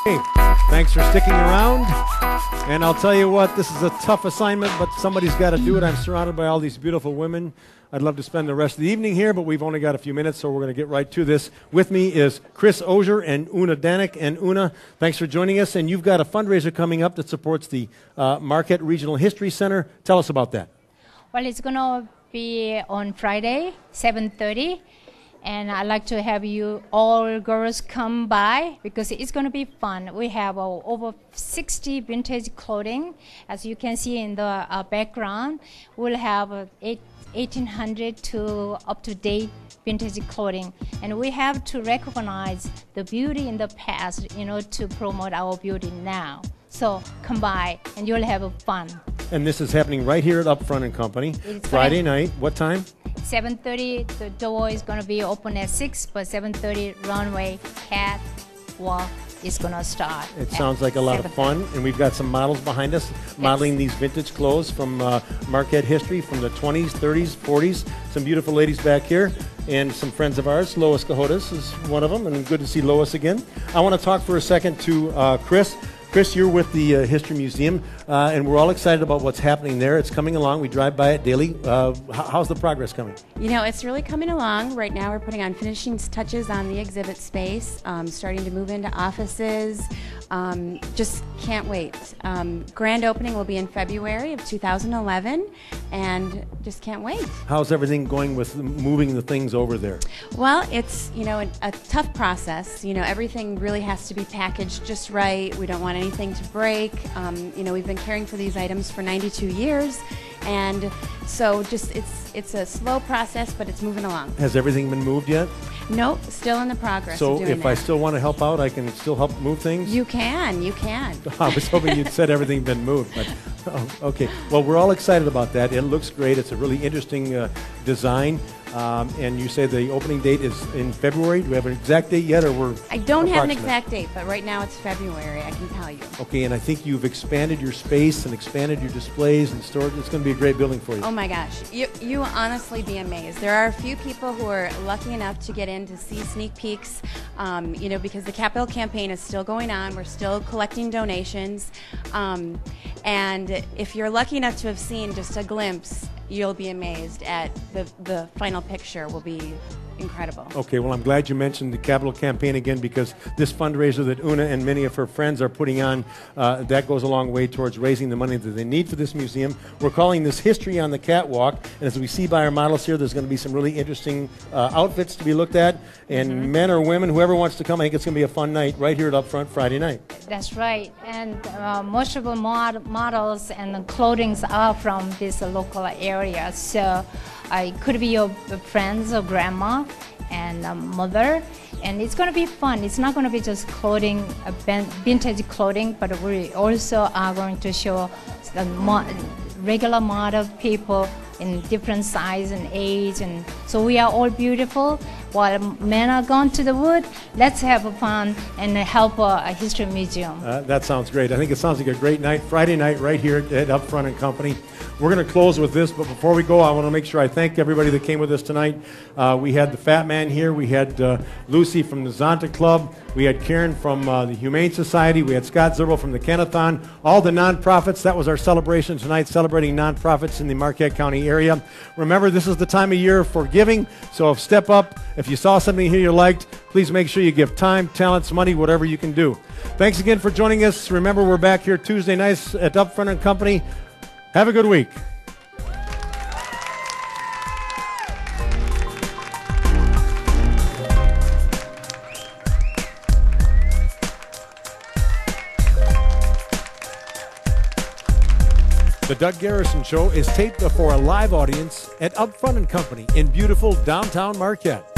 Hey, thanks for sticking around. And I'll tell you what, this is a tough assignment, but somebody's got to do it. I'm surrounded by all these beautiful women. I'd love to spend the rest of the evening here, but we've only got a few minutes, so we're going to get right to this. With me is Chris Ozier and Una Danek. And Una, thanks for joining us. And you've got a fundraiser coming up that supports the Marquette Regional History Center. Tell us about that. Well, it's going to be on Friday, 7:30. And I'd like to have you all girls come by because it's going to be fun. We have over 60 vintage clothing. As you can see in the background, we'll have 1800 to up-to-date vintage clothing. And we have to recognize the beauty in the past, to promote our beauty now. So come by and you'll have fun. And this is happening right here at Upfront and Company. It's Friday night. What time? 7:30. The door is going to be open at 6, but 7:30 runway catwalk is going to start. It sounds like a lot of fun, and we've got some models behind us modeling these vintage clothes from Marquette history from the 20s, 30s, 40s. Some beautiful ladies back here, and some friends of ours. Lois Cajotas is one of them, and good to see Lois again. I want to talk for a second to Chris. Chris, you're with the History Museum, and we're all excited about what's happening there. It's coming along. We drive by it daily. How's the progress coming? It's really coming along. Right now we're putting on finishing touches on the exhibit space, starting to move into offices. Just can't wait. Grand opening will be in February of 2011, and just can't wait. How's everything going with moving the things over there? Well, it's, a tough process. Everything really has to be packaged just right. We don't want anything to break. We've been caring for these items for 92 years, and so it's a slow process, but it's moving along. Has everything been moved yet? Nope, still in the progress so of doing if I still want to help out, I can still help move things? You can. I was hoping you'd said everything had been moved, but okay. Well, we're all excited about that. It looks great. It's a really interesting design. And you say the opening date is in February. Do we have an exact date yet, or I don't have an exact date, but right now it's February, I can tell you. Okay, and I think you've expanded your space and expanded your displays and storage. It's going to be a great building for you. Oh my gosh, you honestly be amazed. There are a few people who are lucky enough to get in to see sneak peeks, because the capital campaign is still going on. We're still collecting donations, and if you're lucky enough to have seen just a glimpse, you'll be amazed at the final picture. Will be incredible. Okay, well, I'm glad you mentioned the capital campaign again, because this fundraiser that Una and many of her friends are putting on, that goes a long way towards raising the money that they need for this museum. We're calling this History on the Catwalk, and as we see by our models here, there's going to be some really interesting outfits to be looked at, and men or women, whoever wants to come, I think it's going to be a fun night right here at Upfront Friday night. That's right, and most of the models and the clothing are from this local area, so it could be your friends or grandma and mother, and it's going to be fun. It's not going to be just clothing, vintage clothing, but we also are going to show the regular model people in different size and age, and so we are all beautiful. While men are gone to the wood, let's have fun and help a history museum. That sounds great. I think it sounds like a great night, Friday night right here at Upfront and Company. We're going to close with this, but before we go, I want to make sure I thank everybody that came with us tonight. We had the Fat Man here. We had Luci from the Zonta Club. We had Karen from the Humane Society. We had Scott Zerbel from the Canathon. All the nonprofits. That was our celebration tonight, celebrating nonprofits in the Marquette County area. Remember, this is the time of year for giving, so step up. If you saw something here you liked, please make sure you give time, talents, money, whatever you can do. Thanks again for joining us. Remember, we're back here Tuesday nights at Upfront and Company. Have a good week. The Doug Garrison Show is taped before a live audience at Upfront and Company in beautiful downtown Marquette.